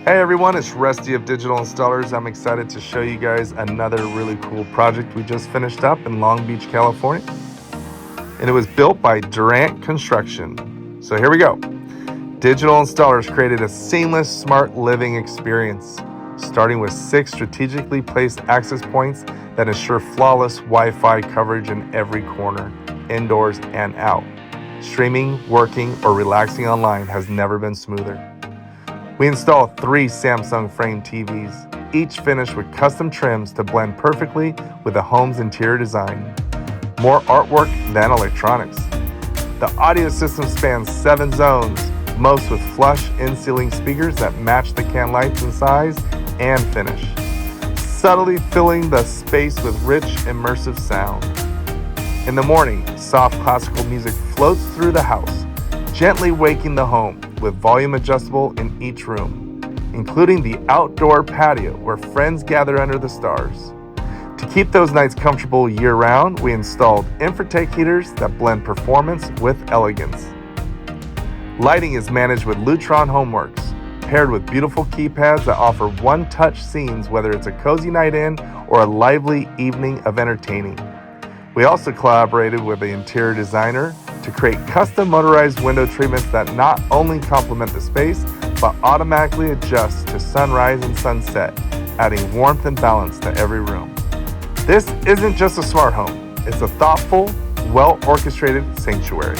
Hey everyone, it's Rusty of Digital Installers. I'm excited to show you guys another really cool project we just finished up in Long Beach, California. And it was built by Durant Construction. So here we go. Digital Installers created a seamless smart living experience, starting with 6 strategically placed access points that ensure flawless Wi-Fi coverage in every corner, indoors and out. Streaming, working, or relaxing online has never been smoother. We installed 3 Samsung Frame TVs, each finished with custom trims to blend perfectly with the home's interior design. More artwork than electronics. The audio system spans 7 zones, most with flush in-ceiling speakers that match the can lights in size and finish, subtly filling the space with rich, immersive sound. In the morning, soft classical music floats through the house, gently waking the home, with volume adjustable in each room, including the outdoor patio where friends gather under the stars. To keep those nights comfortable year-round, we installed Infratech heaters that blend performance with elegance. Lighting is managed with Lutron Homeworks, paired with beautiful keypads that offer one-touch scenes whether it's a cozy night in or a lively evening of entertaining. We also collaborated with the interior designer to create custom motorized window treatments that not only complement the space, but automatically adjust to sunrise and sunset, adding warmth and balance to every room. This isn't just a smart home, it's a thoughtful, well-orchestrated sanctuary.